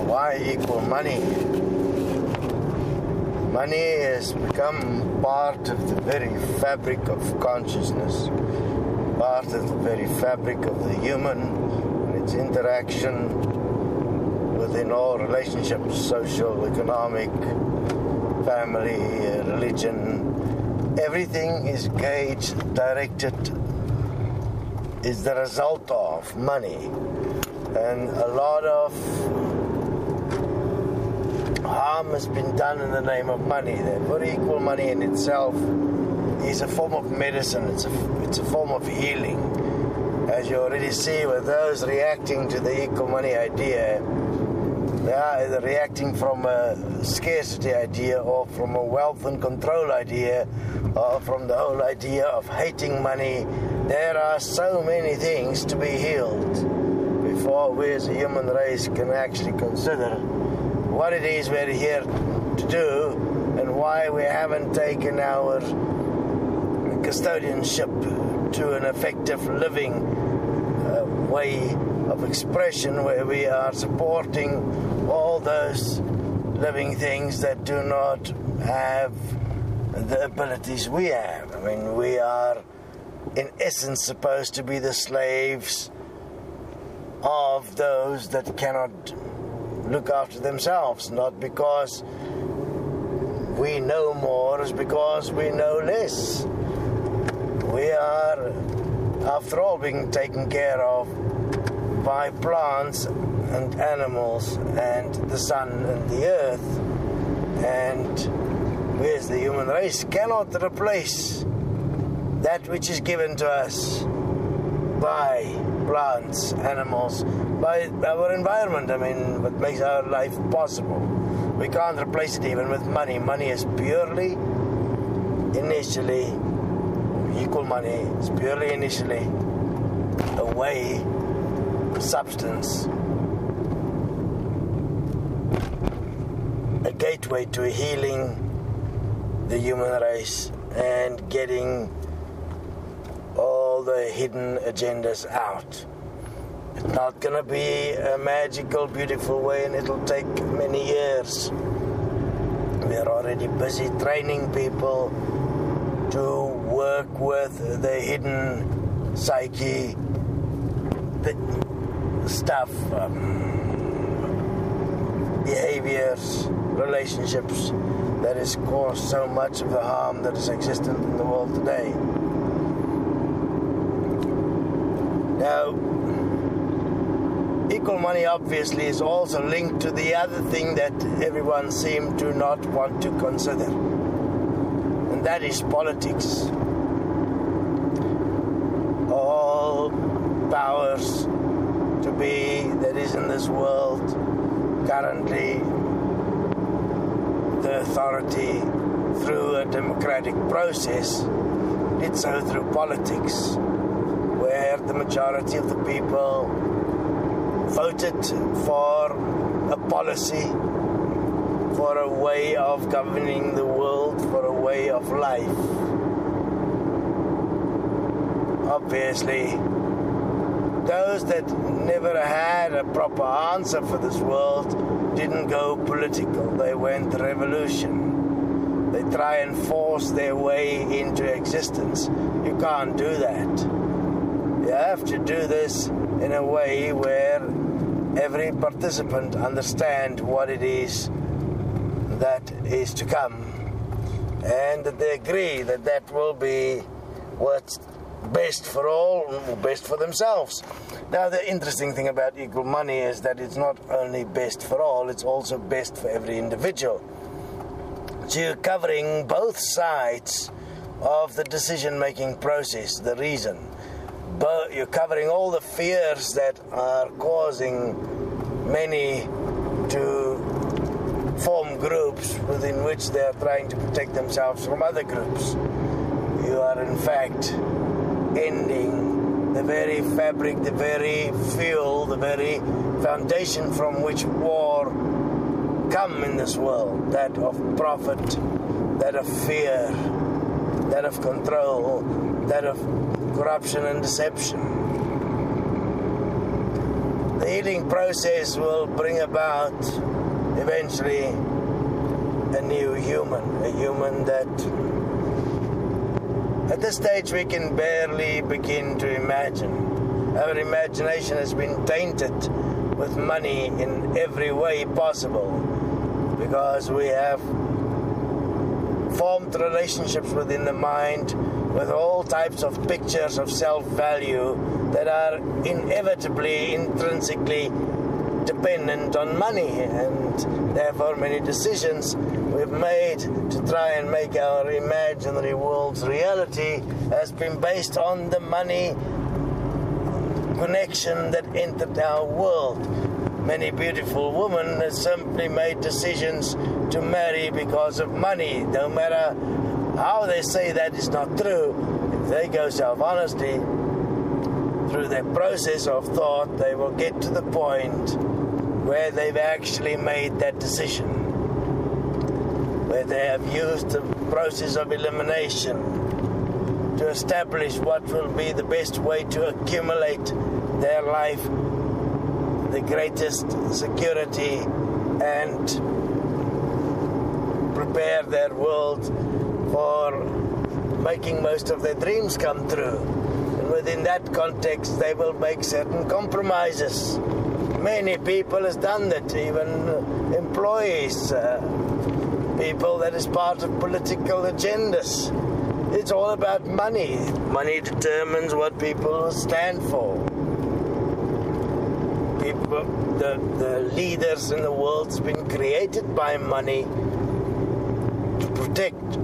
Why equal money? Money has become part of the very fabric of consciousness, part of the very fabric of the human and its interaction within all relationships, social, economic, family, religion. Everything is gauged, directed, is the result of money. And a lot of harm has been done in the name of money. Therefore, equal money in itself is a form of medicine. It's a form of healing. As you already see with those reacting to the equal money idea, they are either reacting from a scarcity idea or from a wealth and control idea or from the whole idea of hating money. There are so many things to be healed before we as a human race can actually consider what it is we're here to do and why we haven't taken our custodianship to an effective living way of expression where we are supporting all those living things that do not have the abilities we have. I mean, we are in essence supposed to be the slaves of those that cannot look after themselves, not because we know more, it's because we know less. We are, after all, being taken care of by plants and animals and the sun and the earth, and we as the human race cannot replace that which is given to us by plants, animals, by our environment. I mean, what makes our life possible. We can't replace it even with money. Money is purely, initially, equal money is purely, initially, a way, a substance, a gateway to healing the human race and getting all the hidden agendas out. It's not going to be a magical, beautiful way, and it'll take many years. We're already busy training people to work with the hidden psyche, the stuff, behaviors, relationships that has caused so much of the harm that is existent in the world today. Now, equal money obviously is also linked to the other thing that everyone seems to not want to consider, and that is politics. All powers to be that is in this world currently, the authority through a democratic process did so through politics, where the majority of the people voted for a policy, for a way of governing the world, for a way of life. Obviously, those that never had a proper answer for this world didn't go political. They went revolution. They try and force their way into existence. You can't do that. You have to do this in a way where every participant understands what it is that is to come, and that they agree that that will be what's best for all, best for themselves. Now, the interesting thing about equal money is that it's not only best for all, it's also best for every individual. So you're covering both sides of the decision-making process, the reason. But you're covering all the fears that are causing many to form groups within which they are trying to protect themselves from other groups. You are in fact ending the very fabric, the very fuel, the very foundation from which war come in this world, that of profit, that of fear, that of control, that of corruption and deception. The healing process will bring about eventually a new human, a human that at this stage we can barely begin to imagine. Our imagination has been tainted with money in every way possible because we have formed relationships within the mind with all types of pictures of self-value that are inevitably, intrinsically dependent on money, and therefore many decisions we've made to try and make our imaginary world's reality has been based on the money connection that entered our world. Many beautiful women have simply made decisions to marry because of money. No matter how they say that is not true, if they go self-honesty through their process of thought, they will get to the point where they've actually made that decision, where they have used the process of elimination to establish what will be the best way to accumulate their life, the greatest security, and prepare their world for making most of their dreams come true. And within that context, they will make certain compromises. Many people has done that, even employees, people that is part of political agendas. It's all about money. Money determines what people will stand for. People, the leaders in the world has been created by money to protect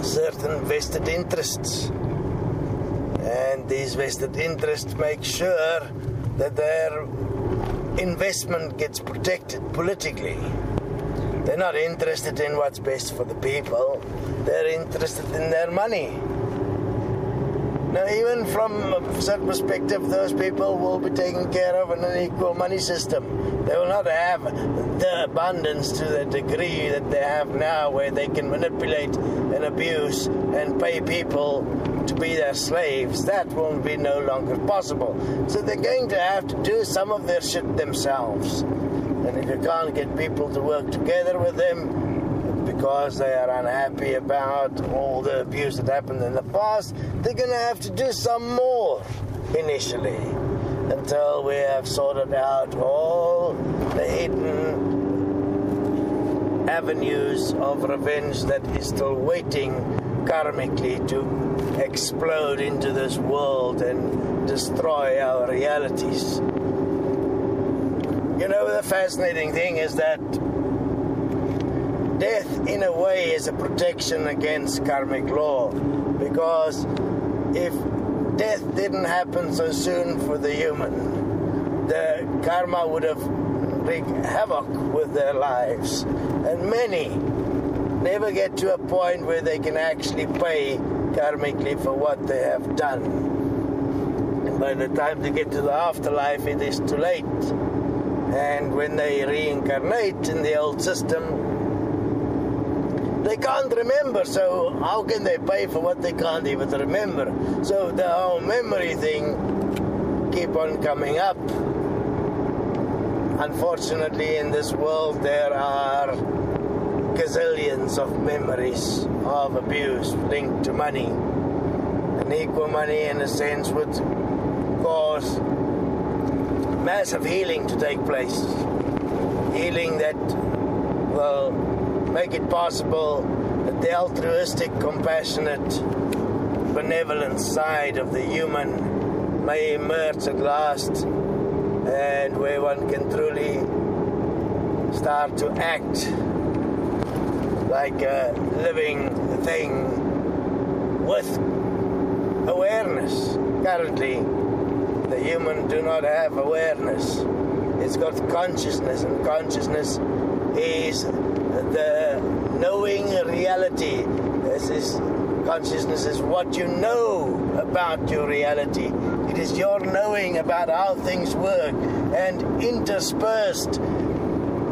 certain vested interests. And these vested interests make sure that their investment gets protected politically. They're not interested in what's best for the people. They're interested in their money. Now, even from a certain perspective, those people will be taken care of in an equal money system. They will not have the abundance to the degree that they have now, where they can manipulate and abuse and pay people to be their slaves. That won't be no longer possible. So they're going to have to do some of their shit themselves. And if you can't get people to work together with them because they are unhappy about all the abuse that happened in the past, they're going to have to do some more initially until we have sorted out all the hidden avenues of revenge that is still waiting karmically to explode into this world and destroy our realities. You know, the fascinating thing is that death, in a way, is a protection against karmic law, because if death didn't happen so soon for the human, the karma would have wreaked havoc with their lives, and many never get to a point where they can actually pay karmically for what they have done. And by the time they get to the afterlife, it is too late. And when they reincarnate in the old system, they can't remember, so how can they pay for what they can't even remember? So the whole memory thing keep on coming up. Unfortunately, in this world, there are gazillions of memories of abuse linked to money. And equal money, in a sense, would cause massive healing to take place. Healing that will make it possible that the altruistic, compassionate, benevolent side of the human may emerge at last, and where one can truly start to act like a living thing with awareness. Currently, the human do not have awareness. It's got consciousness, and consciousness is the knowing reality. Consciousness is what you know about your reality. It is your knowing about how things work, and interspersed,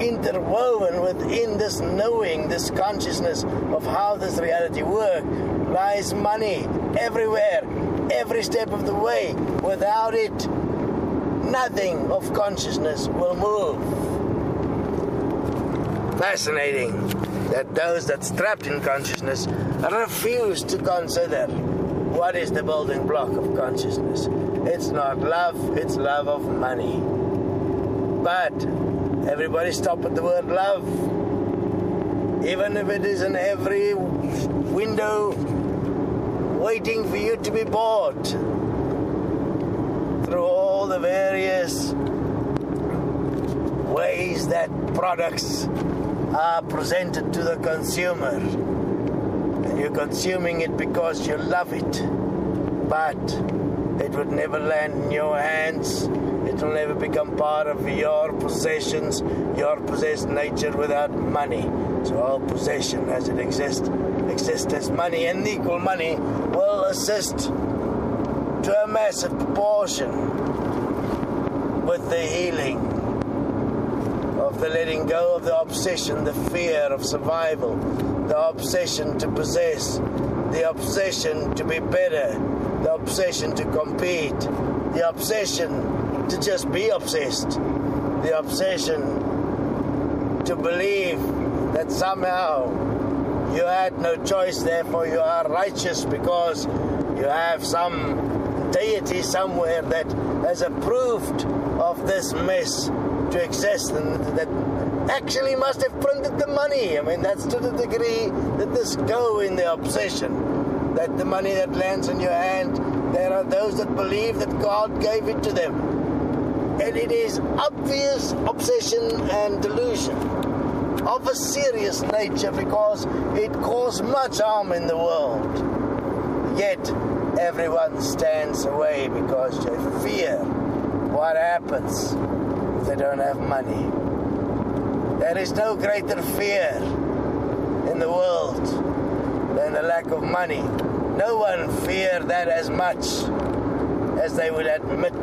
interwoven within this knowing, this consciousness of how this reality works, lies money everywhere, every step of the way. Without it, nothing of consciousness will move. Fascinating that those that's trapped in consciousness refuse to consider what is the building block of consciousness. It's not love, it's love of money. But everybody stop at the word love. Even if it is in every window waiting for you to be bought. Through all the various ways that products are presented to the consumer. And you're consuming it because you love it. But it would never land in your hands. It will never become part of your possessions, your possessed nature without money. So all possession as it exists as money, and equal money will assist to a massive proportion with the healing of the letting go of the obsession, the fear of survival, the obsession to possess, the obsession to be better, the obsession to compete, the obsession to just be obsessed, the obsession to believe that somehow you had no choice, therefore you are righteous because you have some deity somewhere that has approved of this mess to exist, and that actually must have printed the money. I mean, that's to the degree that this go in the obsession, that the money that lands in your hand, there are those that believe that God gave it to them. And it is obvious obsession and delusion of a serious nature because it caused much harm in the world. Yet everyone stands away because they fear what happens if they don't have money. There is no greater fear in the world than the lack of money. No one feared that as much as they would admit.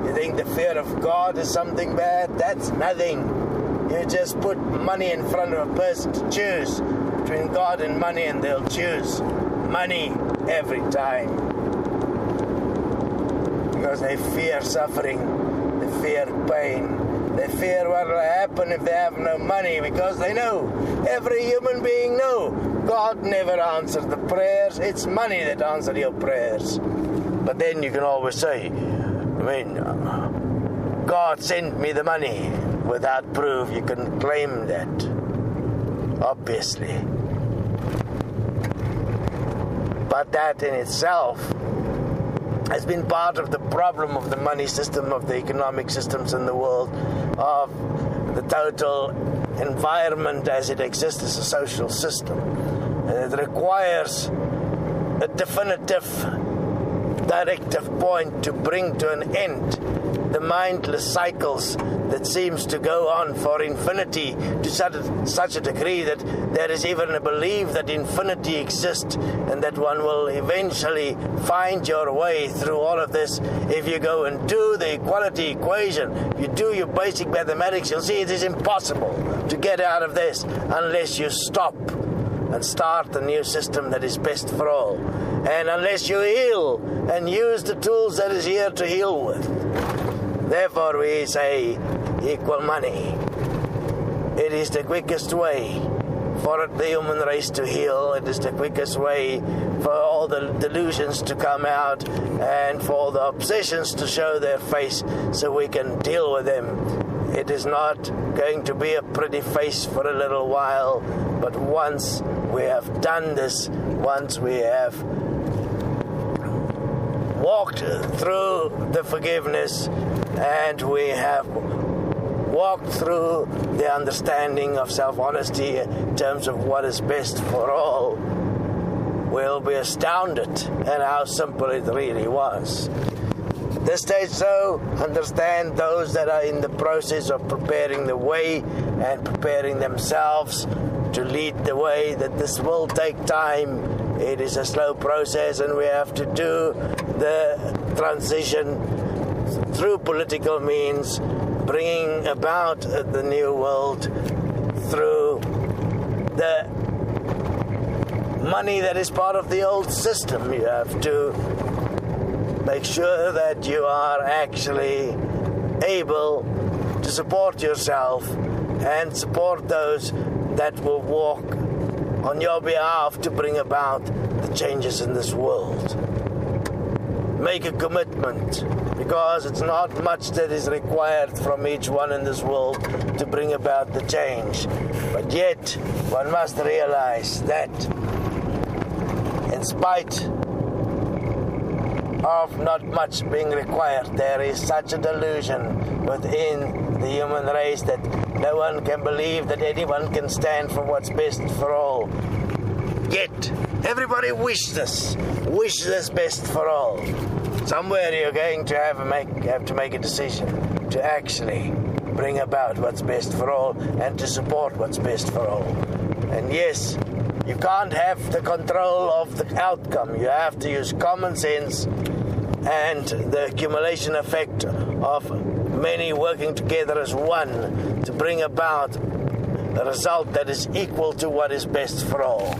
You think the fear of God is something bad? That's nothing. You just put money in front of a person to choose between God and money, and they'll choose money every time. Because they fear suffering, they fear pain, they fear what will happen if they have no money, because they know, every human being knows, God never answers the prayers, it's money that answers your prayers. But then you can always say, God sent me the money. Without proof, you can claim that, obviously. But that in itself has been part of the problem of the money system, of the economic systems in the world, of the total environment as it exists as a social system. And it requires a definitive directive point to bring to an end the mindless cycles that seems to go on for infinity to such a degree that there is even a belief that infinity exists and that one will eventually find your way through all of this. If you go and do the equality equation, you do your basic mathematics, you'll see it is impossible to get out of this unless you stop and start a new system that is best for all. And unless you heal and use the tools that is here to heal with. Therefore we say equal money. It is the quickest way for the human race to heal. It is the quickest way for all the delusions to come out and for the obsessions to show their face so we can deal with them. It is not going to be a pretty face for a little while, but once we have done this, once we have walked through the forgiveness and we have walked through the understanding of self-honesty in terms of what is best for all, we'll be astounded at how simple it really was. At this stage, so, understand those that are in the process of preparing the way and preparing themselves to lead the way, that this will take time. It is a slow process and we have to do the transition through political means, bringing about the new world through the money that is part of the old system. You have to make sure that you are actually able to support yourself and support those that will walk on your behalf to bring about the changes in this world. Make a commitment, because it's not much that is required from each one in this world to bring about the change. But yet, one must realize that in spite of not much being required, there is such a delusion within the human race that no one can believe that anyone can stand for what's best for all. Yet, everybody wishes this best for all. Somewhere you're going to have to make a decision to actually bring about what's best for all and to support what's best for all. And yes, you can't have the control of the outcome. You have to use common sense and the accumulation effect of many working together as one to bring about a result that is equal to what is best for all.